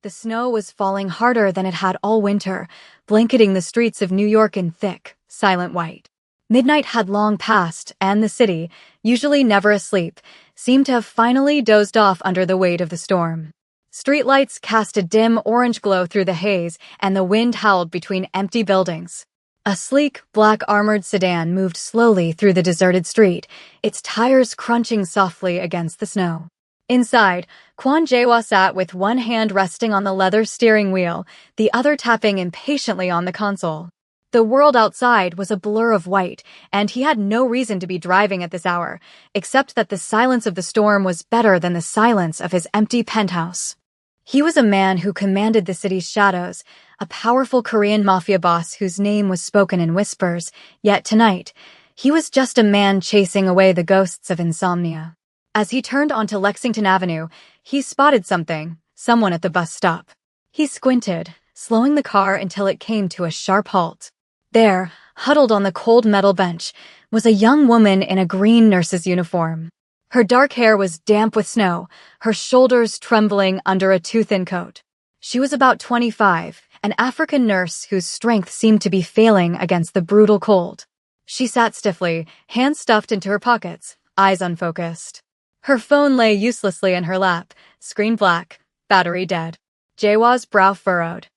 The snow was falling harder than it had all winter, blanketing the streets of New York in thick, silent white. Midnight had long passed, and the city, usually never asleep, seemed to have finally dozed off under the weight of the storm. Streetlights cast a dim orange glow through the haze, and the wind howled between empty buildings. A sleek, black armored sedan moved slowly through the deserted street, its tires crunching softly against the snow. Inside, Kwon Jae-wha sat with one hand resting on the leather steering wheel, the other tapping impatiently on the console. The world outside was a blur of white, and he had no reason to be driving at this hour, except that the silence of the storm was better than the silence of his empty penthouse. He was a man who commanded the city's shadows, a powerful Korean mafia boss whose name was spoken in whispers, yet tonight, he was just a man chasing away the ghosts of insomnia. As he turned onto Lexington Avenue, he spotted someone at the bus stop. He squinted, slowing the car until it came to a sharp halt. There, huddled on the cold metal bench, was a young woman in a green nurse's uniform. Her dark hair was damp with snow, her shoulders trembling under a too-thin coat. She was about 25, an African nurse whose strength seemed to be failing against the brutal cold. She sat stiffly, hands stuffed into her pockets, eyes unfocused. Her phone lay uselessly in her lap, screen black, battery dead. Jae-wha's brow furrowed.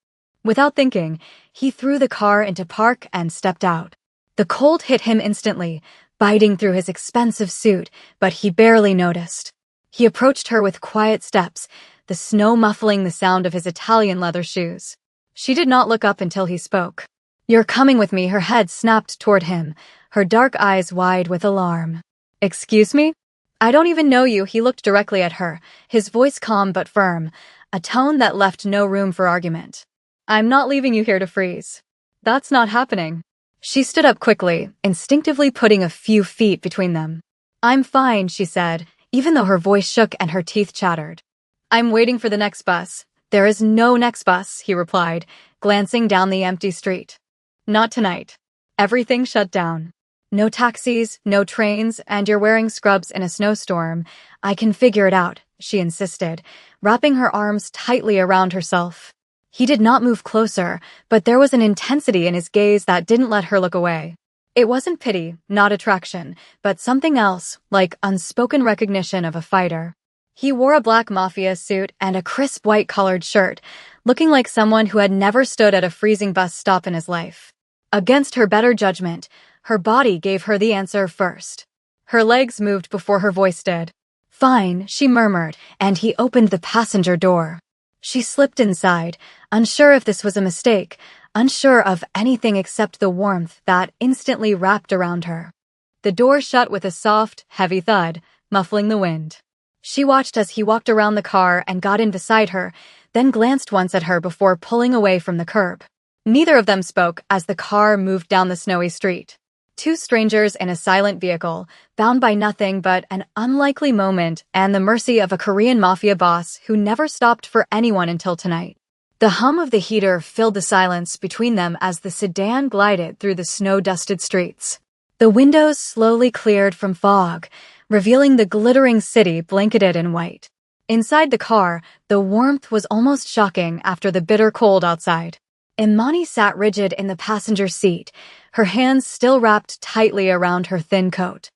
Without thinking, he threw the car into park and stepped out. The cold hit him instantly, biting through his expensive suit, but he barely noticed. He approached her with quiet steps, the snow muffling the sound of his Italian leather shoes. She did not look up until he spoke. "You're coming with me." Her head snapped toward him, her dark eyes wide with alarm. "Excuse me? I don't even know you." He looked directly at her, his voice calm but firm, a tone that left no room for argument. "I'm not leaving you here to freeze. That's not happening." She stood up quickly, instinctively putting a few feet between them. "I'm fine," she said, even though her voice shook and her teeth chattered. "I'm waiting for the next bus." "There is no next bus," he replied, glancing down the empty street. "Not tonight. Everything shut down. No taxis, no trains, and you're wearing scrubs in a snowstorm. I can figure it out," she insisted, wrapping her arms tightly around herself. He did not move closer, but there was an intensity in his gaze that didn't let her look away. It wasn't pity, not attraction, but something else, like unspoken recognition of a fighter. He wore a black Mafia suit and a crisp white-collared shirt, looking like someone who had never stood at a freezing bus stop in his life. Against her better judgment, her body gave her the answer first. Her legs moved before her voice did. "Fine," she murmured, and he opened the passenger door. She slipped inside, unsure if this was a mistake, unsure of anything except the warmth that instantly wrapped around her. The door shut with a soft, heavy thud, muffling the wind. She watched as he walked around the car and got in beside her, then glanced once at her before pulling away from the curb. Neither of them spoke as the car moved down the snowy street. Two strangers in a silent vehicle, bound by nothing but an unlikely moment and the mercy of a Korean mafia boss who never stopped for anyone until tonight. The hum of the heater filled the silence between them as the sedan glided through the snow-dusted streets. The windows slowly cleared from fog, revealing the glittering city blanketed in white. Inside the car, the warmth was almost shocking after the bitter cold outside. Imani sat rigid in the passenger seat, her hands still wrapped tightly around her thin coat.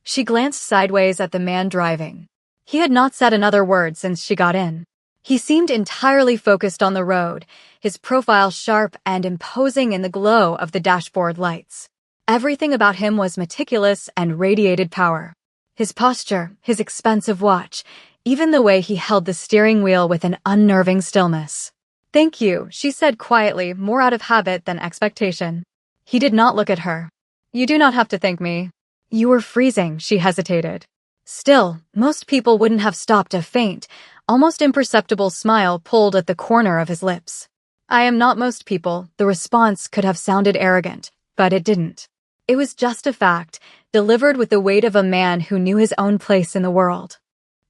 She glanced sideways at the man driving. He had not said another word since she got in. He seemed entirely focused on the road, his profile sharp and imposing in the glow of the dashboard lights. Everything about him was meticulous and radiated power. His posture, his expensive watch, even the way he held the steering wheel with an unnerving stillness. "Thank you," she said quietly, more out of habit than expectation. He did not look at her. "You do not have to thank me." "You were freezing," she hesitated. Still, most people wouldn't have stopped a faint, almost imperceptible smile pulled at the corner of his lips. "I am not most people." The response could have sounded arrogant, but it didn't. It was just a fact, delivered with the weight of a man who knew his own place in the world.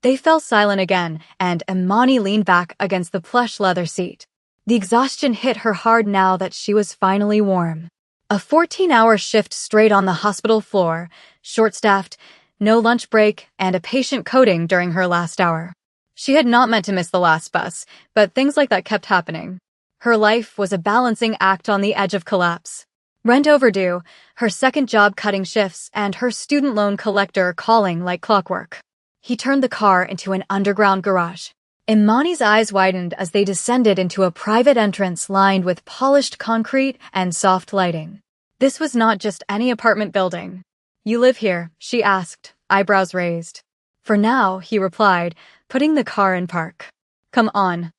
They fell silent again, and Imani leaned back against the plush leather seat. The exhaustion hit her hard now that she was finally warm. A 14-hour shift straight on the hospital floor, short-staffed, no lunch break, and a patient coding during her last hour. She had not meant to miss the last bus, but things like that kept happening. Her life was a balancing act on the edge of collapse. Rent overdue, her second job cutting shifts, and her student loan collector calling like clockwork. He turned the car into an underground garage. Imani's eyes widened as they descended into a private entrance lined with polished concrete and soft lighting. This was not just any apartment building. "You live here?" she asked, eyebrows raised. "For now," he replied, putting the car in park. "Come on."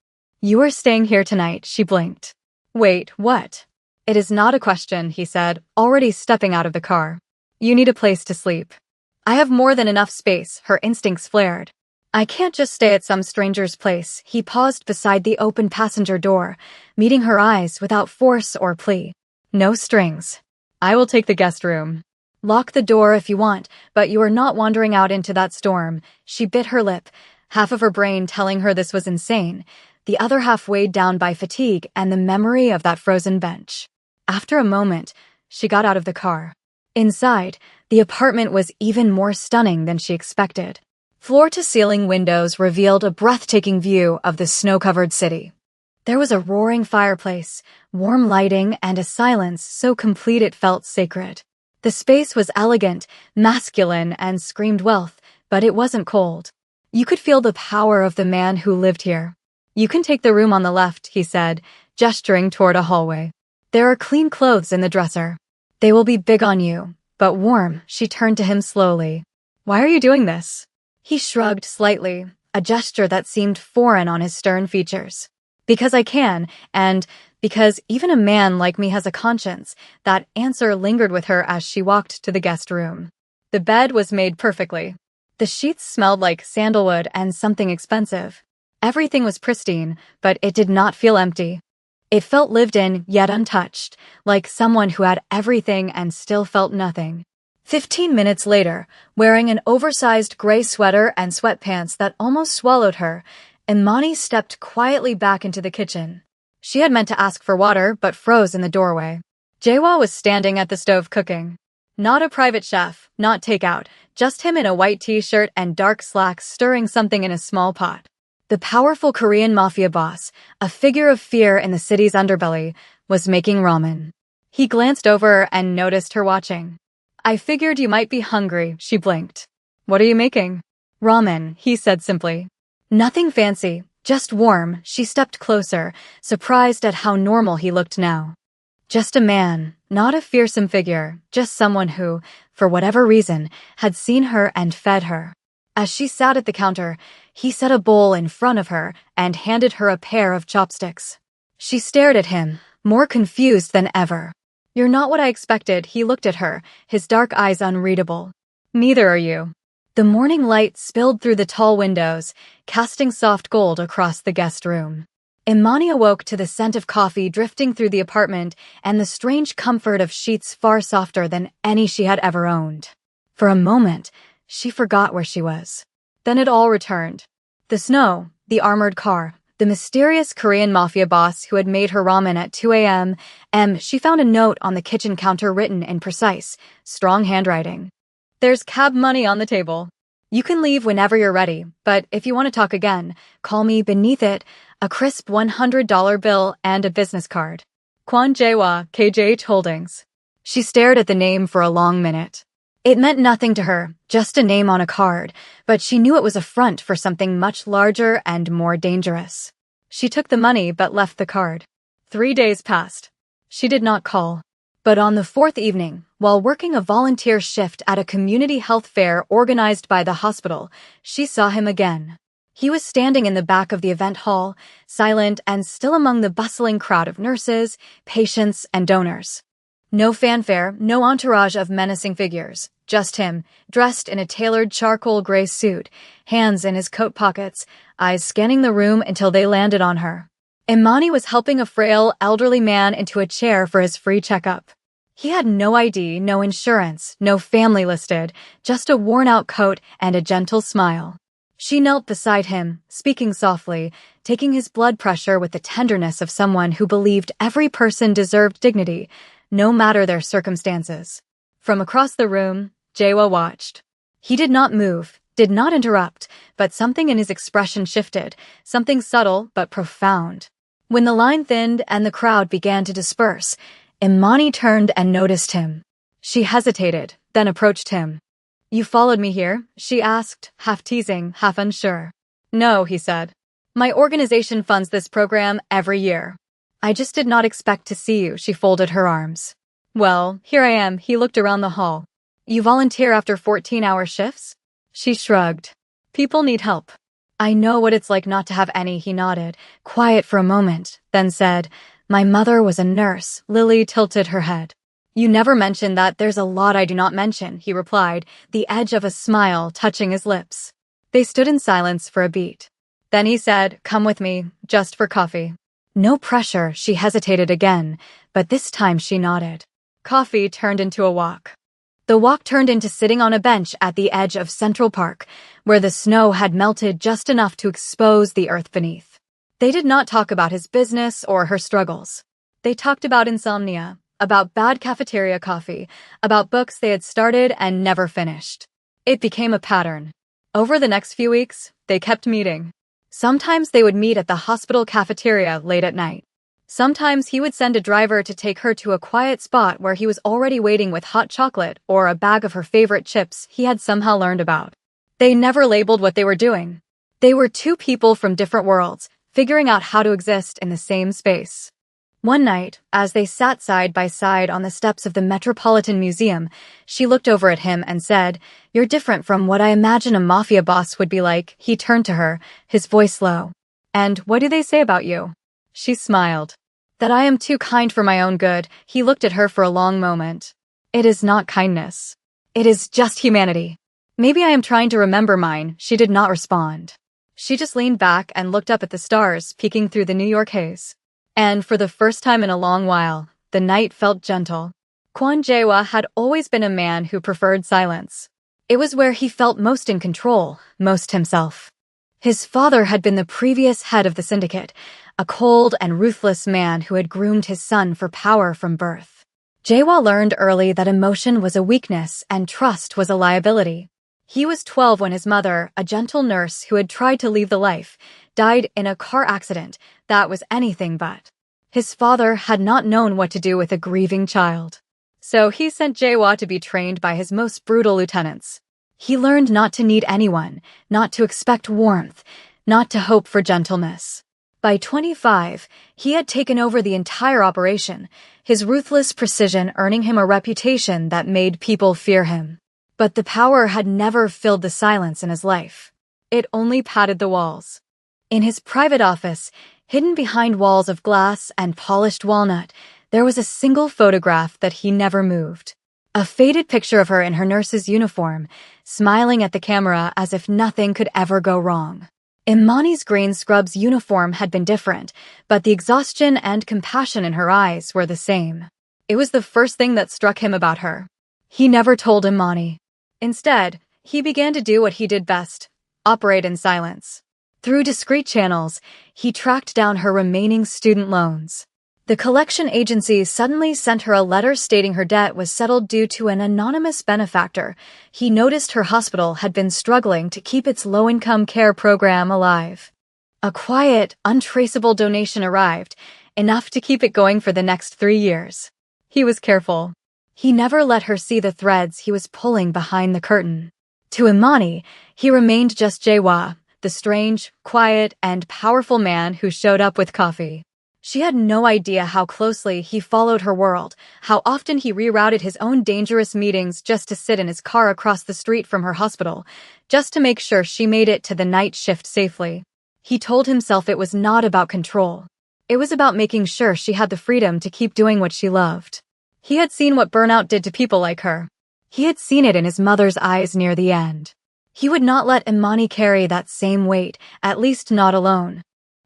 "You are staying here tonight," she blinked. "Wait, what?" "It is not a question," he said, already stepping out of the car. "You need a place to sleep." "I have more than enough space," her instincts flared. "I can't just stay at some stranger's place." He paused beside the open passenger door, meeting her eyes without force or plea. "No strings. I will take the guest room. Lock the door if you want, but you are not wandering out into that storm." She bit her lip, half of her brain telling her this was insane, the other half weighed down by fatigue and the memory of that frozen bench. After a moment, she got out of the car. Inside, the apartment was even more stunning than she expected. Floor-to-ceiling windows revealed a breathtaking view of the snow-covered city. There was a roaring fireplace, warm lighting, and a silence so complete it felt sacred. The space was elegant, masculine, and screamed wealth, but it wasn't cold. You could feel the power of the man who lived here. "You can take the room on the left," he said, gesturing toward a hallway. "There are clean clothes in the dresser. They will be big on you, but warm." She turned to him slowly. "Why are you doing this?" He shrugged slightly, a gesture that seemed foreign on his stern features. "Because I can, and because even a man like me has a conscience." That answer lingered with her as she walked to the guest room. The bed was made perfectly. The sheets smelled like sandalwood and something expensive. Everything was pristine, but it did not feel empty. It felt lived in, yet untouched, like someone who had everything and still felt nothing. 15 minutes later, wearing an oversized gray sweater and sweatpants that almost swallowed her, Imani stepped quietly back into the kitchen. She had meant to ask for water, but froze in the doorway. Jaewa was standing at the stove cooking. Not a private chef, not takeout, just him in a white t-shirt and dark slacks stirring something in a small pot. The powerful Korean Mafia boss, a figure of fear in the city's underbelly, was making ramen. He glanced over and noticed her watching. "I figured you might be hungry," she blinked. "What are you making?" "Ramen," he said simply. "Nothing fancy, just warm." She stepped closer, surprised at how normal he looked now. Just a man, not a fearsome figure, just someone who, for whatever reason, had seen her and fed her. As she sat at the counter, he set a bowl in front of her and handed her a pair of chopsticks. She stared at him, more confused than ever. "You're not what I expected." He looked at her, his dark eyes unreadable. "Neither are you." The morning light spilled through the tall windows, casting soft gold across the guest room. Imani awoke to the scent of coffee drifting through the apartment and the strange comfort of sheets far softer than any she had ever owned. For a moment, she forgot where she was. Then it all returned. The snow, the armored car, the mysterious Korean Mafia boss who had made her ramen at 2 a.m. She found a note on the kitchen counter written in precise, strong handwriting. "There's cab money on the table. You can leave whenever you're ready, but if you want to talk again, call me." Beneath it, a crisp $100 bill and a business card. "Kwon Jaewa, KJH Holdings." She stared at the name for a long minute. It meant nothing to her, just a name on a card, but she knew it was a front for something much larger and more dangerous. She took the money but left the card. 3 days passed. She did not call. But on the 4th evening, while working a volunteer shift at a community health fair organized by the hospital, she saw him again. He was standing in the back of the event hall, silent and still among the bustling crowd of nurses, patients, and donors. No fanfare, no entourage of menacing figures, just him, dressed in a tailored charcoal gray suit, hands in his coat pockets, eyes scanning the room until they landed on her. Imani was helping a frail, elderly man into a chair for his free checkup. He had no ID, no insurance, no family listed, just a worn-out coat and a gentle smile. She knelt beside him, speaking softly, taking his blood pressure with the tenderness of someone who believed every person deserved dignity, no matter their circumstances. From across the room, Jaewa watched. He did not move, did not interrupt, but something in his expression shifted, something subtle but profound. When the line thinned and the crowd began to disperse, Imani turned and noticed him. She hesitated, then approached him. "You followed me here?" she asked, half teasing, half unsure. "No," he said. "My organization funds this program every year. I just did not expect to see you," she folded her arms. "Well, here I am," he looked around the hall. "You volunteer after 14-hour shifts?" She shrugged. "People need help." "I know what it's like not to have any," he nodded, quiet for a moment, then said, "My mother was a nurse." Lily tilted her head. "You never mention that. There's a lot I do not mention," he replied, the edge of a smile touching his lips. They stood in silence for a beat. Then he said, "Come with me, just for coffee." No pressure, she hesitated again, but this time she nodded. Coffee turned into a walk. The walk turned into sitting on a bench at the edge of Central Park, where the snow had melted just enough to expose the earth beneath. They did not talk about his business or her struggles. They talked about insomnia, about bad cafeteria coffee, about books they had started and never finished. It became a pattern. Over the next few weeks, they kept meeting. Sometimes they would meet at the hospital cafeteria late at night. Sometimes he would send a driver to take her to a quiet spot where he was already waiting with hot chocolate or a bag of her favorite chips he had somehow learned about. They never labeled what they were doing. They were two people from different worlds, figuring out how to exist in the same space. One night, as they sat side by side on the steps of the Metropolitan Museum, she looked over at him and said, "You're different from what I imagine a mafia boss would be like." He turned to her, his voice low. "And what do they say about you?" She smiled. "That I am too kind for my own good." He looked at her for a long moment. "It is not kindness. It is just humanity." "Maybe I am trying to remember mine." She did not respond. She just leaned back and looked up at the stars peeking through the New York haze. And for the first time in a long while, the night felt gentle. Kwon Jae-wha had always been a man who preferred silence. It was where he felt most in control, most himself. His father had been the previous head of the syndicate, a cold and ruthless man who had groomed his son for power from birth. Jae-wha learned early that emotion was a weakness and trust was a liability. He was 12 when his mother, a gentle nurse who had tried to leave the life, died in a car accident that was anything but. His father had not known what to do with a grieving child. So he sent Jae-wha to be trained by his most brutal lieutenants. He learned not to need anyone, not to expect warmth, not to hope for gentleness. By 25, he had taken over the entire operation, his ruthless precision earning him a reputation that made people fear him. But the power had never filled the silence in his life. It only padded the walls. In his private office, hidden behind walls of glass and polished walnut, there was a single photograph that he never moved. A faded picture of her in her nurse's uniform, smiling at the camera as if nothing could ever go wrong. Imani's green scrub's uniform had been different, but the exhaustion and compassion in her eyes were the same. It was the first thing that struck him about her. He never told Imani. Instead, he began to do what he did best, operate in silence. Through discreet channels, he tracked down her remaining student loans. The collection agency suddenly sent her a letter stating her debt was settled due to an anonymous benefactor. He noticed her hospital had been struggling to keep its low-income care program alive. A quiet, untraceable donation arrived, enough to keep it going for the next 3 years. He was careful. He never let her see the threads he was pulling behind the curtain. To Imani, he remained just Jae-wha, the strange, quiet, and powerful man who showed up with coffee. She had no idea how closely he followed her world, how often he rerouted his own dangerous meetings just to sit in his car across the street from her hospital, just to make sure she made it to the night shift safely. He told himself it was not about control. It was about making sure she had the freedom to keep doing what she loved. He had seen what burnout did to people like her. He had seen it in his mother's eyes near the end. He would not let Imani carry that same weight, at least not alone.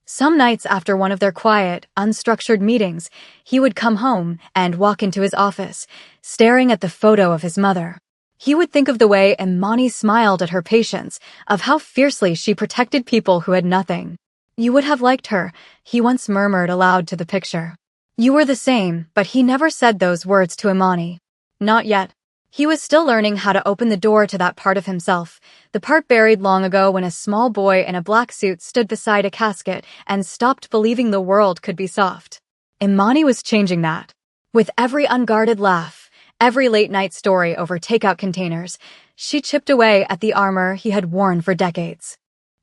Some nights after one of their quiet, unstructured meetings, he would come home and walk into his office, staring at the photo of his mother. He would think of the way Imani smiled at her patients, of how fiercely she protected people who had nothing. "You would have liked her," he once murmured aloud to the picture. "You were the same," but he never said those words to Imani. Not yet. He was still learning how to open the door to that part of himself, the part buried long ago when a small boy in a black suit stood beside a casket and stopped believing the world could be soft. Imani was changing that. With every unguarded laugh, every late-night story over takeout containers, she chipped away at the armor he had worn for decades.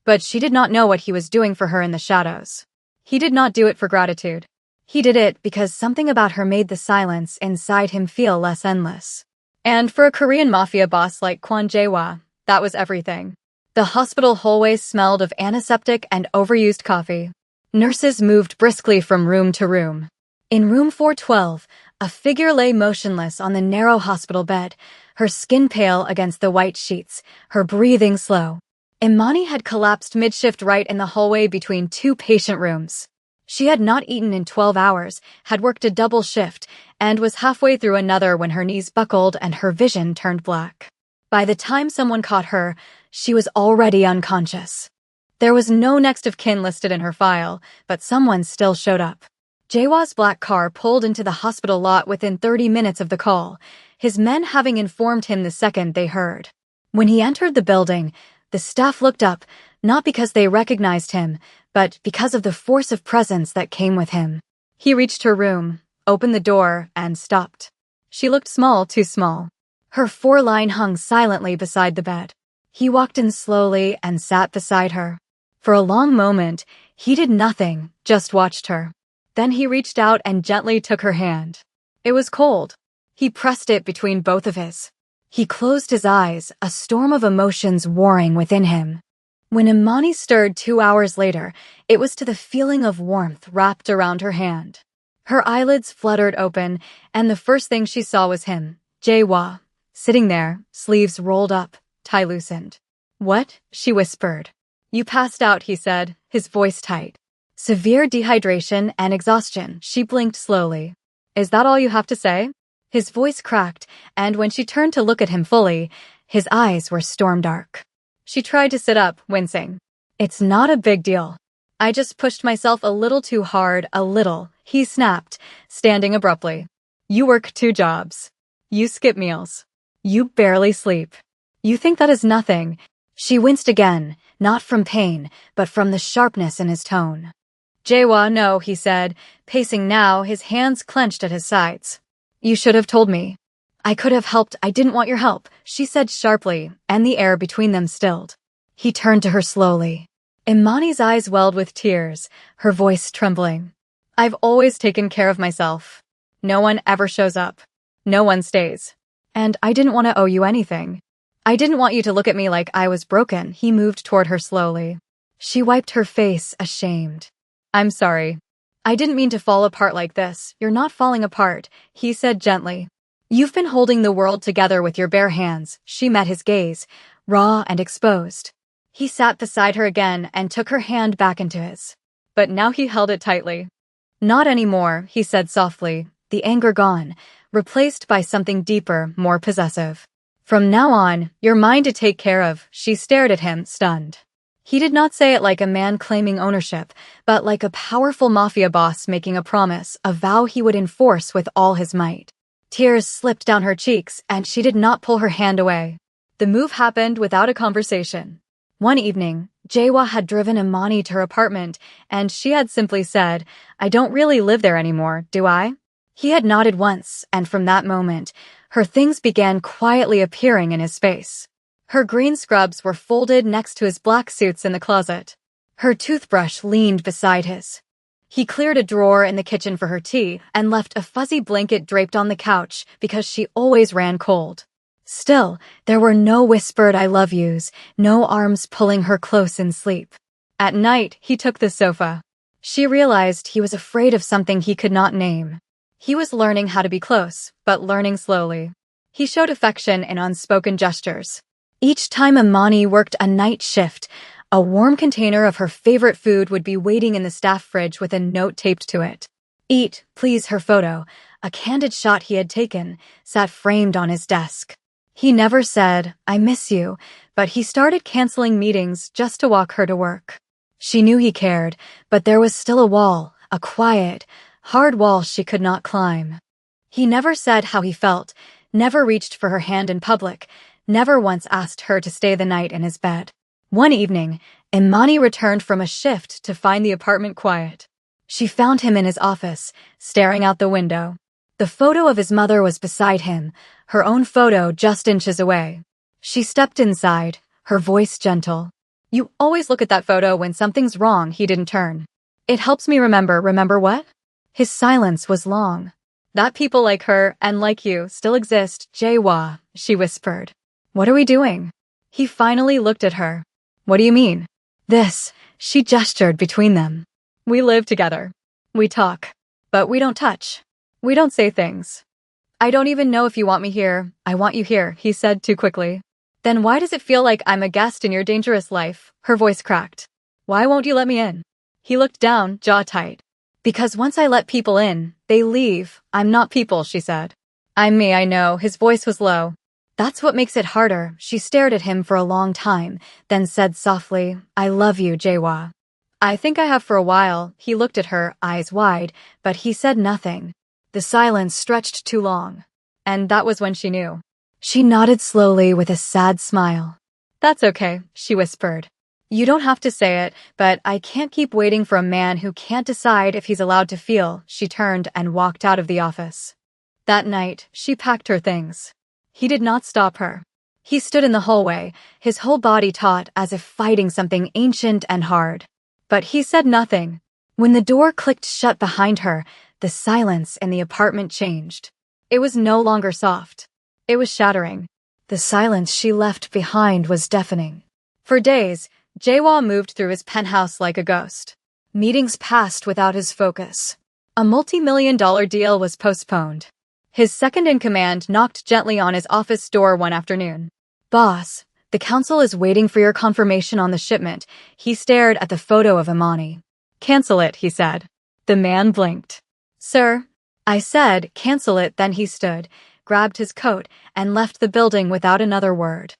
But she did not know what he was doing for her in the shadows. He did not do it for gratitude. He did it because something about her made the silence inside him feel less endless. And for a Korean mafia boss like Kwon Jae-wha, that was everything. The hospital hallways smelled of antiseptic and overused coffee. Nurses moved briskly from room to room. In room 412, a figure lay motionless on the narrow hospital bed, her skin pale against the white sheets, her breathing slow. Imani had collapsed mid-shift right in the hallway between two patient rooms. She had not eaten in 12 hours, had worked a double shift, and was halfway through another when her knees buckled and her vision turned black. By the time someone caught her, she was already unconscious. There was no next of kin listed in her file, but someone still showed up. Jaewa's black car pulled into the hospital lot within 30 minutes of the call, his men having informed him the second they heard. When he entered the building, the staff looked up, not because they recognized him, but because of the force of presence that came with him. He reached her room, opened the door, and stopped. She looked small, too small. Her foreline hung silently beside the bed. He walked in slowly and sat beside her. For a long moment, he did nothing, just watched her. Then he reached out and gently took her hand. It was cold. He pressed it between both of his. He closed his eyes, a storm of emotions warring within him. When Imani stirred 2 hours later, it was to the feeling of warmth wrapped around her hand. Her eyelids fluttered open, and the first thing she saw was him, Jae-wha, sitting there, sleeves rolled up, tie loosened. "What?" she whispered. "You passed out," he said, his voice tight. "Severe dehydration and exhaustion," she blinked slowly. "Is that all you have to say?" His voice cracked, and when she turned to look at him fully, his eyes were storm-dark. She tried to sit up, wincing. "It's not a big deal. I just pushed myself a little too hard, a little," he snapped, standing abruptly. "You work 2 jobs. You skip meals. You barely sleep. You think that is nothing." She winced again, not from pain, but from the sharpness in his tone. "Jae-wha, no," he said, pacing now, his hands clenched at his sides. "You should have told me." "I could have helped. I didn't want your help," she said sharply, and the air between them stilled. He turned to her slowly. Imani's eyes welled with tears, her voice trembling. "I've always taken care of myself. No one ever shows up. No one stays. And I didn't want to owe you anything. I didn't want you to look at me like I was broken." He moved toward her slowly. She wiped her face, ashamed. "I'm sorry. I didn't mean to fall apart like this." "You're not falling apart," he said gently. "You've been holding the world together with your bare hands." She met his gaze, raw and exposed. He sat beside her again and took her hand back into his. But now he held it tightly. "Not anymore," he said softly, the anger gone, replaced by something deeper, more possessive. "From now on, you're mine to take care of." She stared at him, stunned. He did not say it like a man claiming ownership, but like a powerful mafia boss making a promise, a vow he would enforce with all his might. Tears slipped down her cheeks, and she did not pull her hand away. The move happened without a conversation. One evening, Jae-wha had driven Imani to her apartment, and she had simply said, "I don't really live there anymore, do I?" He had nodded once, and from that moment, her things began quietly appearing in his space. Her green scrubs were folded next to his black suits in the closet. Her toothbrush leaned beside his. He cleared a drawer in the kitchen for her tea and left a fuzzy blanket draped on the couch because she always ran cold. Still, there were no whispered "I love yous," no arms pulling her close in sleep. At night, he took the sofa. She realized he was afraid of something he could not name. He was learning how to be close, but learning slowly. He showed affection in unspoken gestures. Each time Imani worked a night shift, a warm container of her favorite food would be waiting in the staff fridge with a note taped to it. "Eat, please." Her photo, a candid shot he had taken, sat framed on his desk. He never said, "I miss you," but he started canceling meetings just to walk her to work. She knew he cared, but there was still a wall, a quiet, hard wall she could not climb. He never said how he felt, never reached for her hand in public, never once asked her to stay the night in his bed. One evening, Imani returned from a shift to find the apartment quiet. She found him in his office, staring out the window. The photo of his mother was beside him, her own photo just inches away. She stepped inside, her voice gentle. "You always look at that photo when something's wrong." He didn't turn. "It helps me remember what?" His silence was long. "That people like her and like you still exist, Jae-wha," she whispered. "What are we doing?" He finally looked at her. "What do you mean?" "This," she gestured between them. "We live together. We talk. But we don't touch. We don't say things. I don't even know if you want me here. I want you here," he said too quickly. "Then why does it feel like I'm a guest in your dangerous life?" Her voice cracked. "Why won't you let me in?" He looked down, jaw tight. "Because once I let people in, they leave. I'm not people," she said. "I'm me, I know." His voice was low. "That's what makes it harder." She stared at him for a long time, then said softly, "I love you, Jae-wha." "I think I have for a while." He looked at her, eyes wide, but he said nothing. The silence stretched too long. And that was when she knew. She nodded slowly with a sad smile. "That's okay," she whispered. "You don't have to say it, but I can't keep waiting for a man who can't decide if he's allowed to feel." She turned and walked out of the office. That night, she packed her things. He did not stop her. He stood in the hallway, his whole body taut as if fighting something ancient and hard. But he said nothing. When the door clicked shut behind her, the silence in the apartment changed. It was no longer soft. It was shattering. The silence she left behind was deafening. For days, Jae-wha moved through his penthouse like a ghost. Meetings passed without his focus. A multi-million-dollar deal was postponed. His second-in-command knocked gently on his office door one afternoon. "Boss, the council is waiting for your confirmation on the shipment." He stared at the photo of Imani. "Cancel it," he said. The man blinked. "Sir?" I said, "Cancel it." Then he stood, grabbed his coat, and left the building without another word.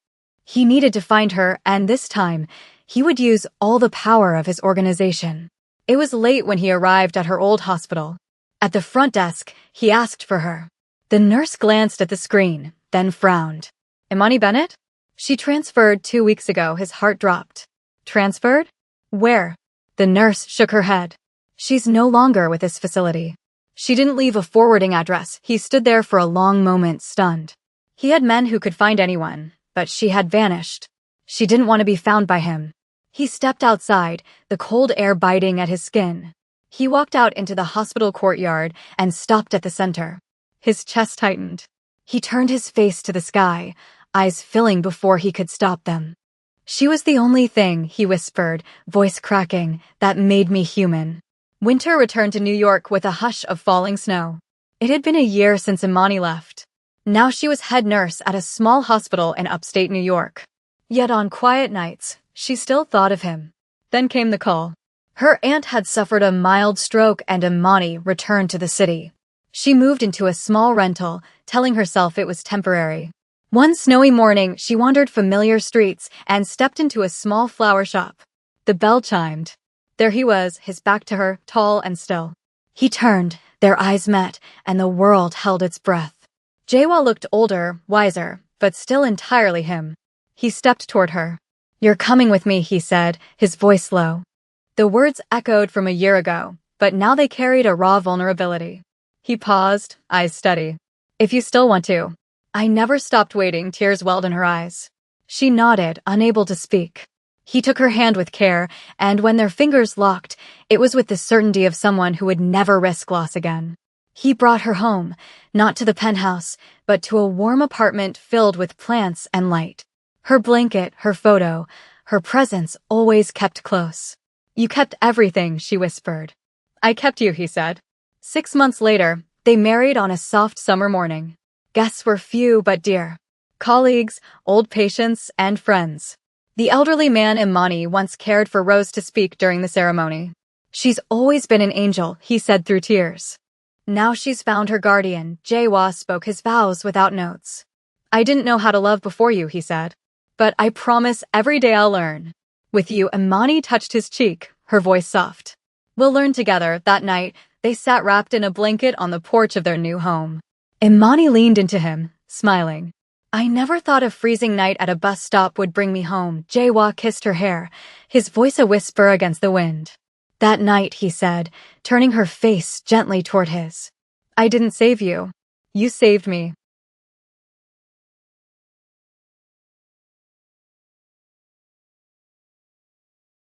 He needed to find her, and this time, he would use all the power of his organization. It was late when he arrived at her old hospital. At the front desk, he asked for her. The nurse glanced at the screen, then frowned. "Imani Bennett?" "She transferred 2 weeks ago." His heart dropped. "Transferred? Where?" The nurse shook her head. "She's no longer with this facility." She didn't leave a forwarding address. He stood there for a long moment, stunned. He had men who could find anyone, but she had vanished. She didn't want to be found by him. He stepped outside, the cold air biting at his skin. He walked out into the hospital courtyard and stopped at the center. His chest tightened. He turned his face to the sky, eyes filling before he could stop them. "She was the only thing," he whispered, voice cracking, "that made me human." Winter returned to New York with a hush of falling snow. It had been a year since Imani left. Now she was head nurse at a small hospital in upstate New York. Yet on quiet nights, she still thought of him. Then came the call. Her aunt had suffered a mild stroke and Imani returned to the city. She moved into a small rental, telling herself it was temporary. One snowy morning, she wandered familiar streets and stepped into a small flower shop. The bell chimed. There he was, his back to her, tall and still. He turned, their eyes met, and the world held its breath. Jae-wha looked older, wiser, but still entirely him. He stepped toward her. "You're coming with me," he said, his voice low. The words echoed from a year ago, but now they carried a raw vulnerability. He paused, eyes steady. "If you still want to." I never stopped waiting. Tears welled in her eyes. She nodded, unable to speak. He took her hand with care, and when their fingers locked, it was with the certainty of someone who would never risk loss again. He brought her home, not to the penthouse, but to a warm apartment filled with plants and light. Her blanket, her photo, her presence always kept close. "You kept everything," she whispered. "I kept you," he said. 6 months later, they married on a soft summer morning. Guests were few but dear. Colleagues, old patients, and friends. The elderly man Imani once cared for Rose to speak during the ceremony. "She's always been an angel," he said through tears. "Now she's found her guardian." Jae-wha spoke his vows without notes. "I didn't know how to love before you," he said. "But I promise every day I'll learn." "With you." Imani touched his cheek, her voice soft. "We'll learn together." That night, they sat wrapped in a blanket on the porch of their new home. Imani leaned into him, smiling. I never thought a freezing night at a bus stop would bring me home. Jae-wha kissed her hair, his voice a whisper against the wind. That night, he said, turning her face gently toward his. I didn't save you. You saved me.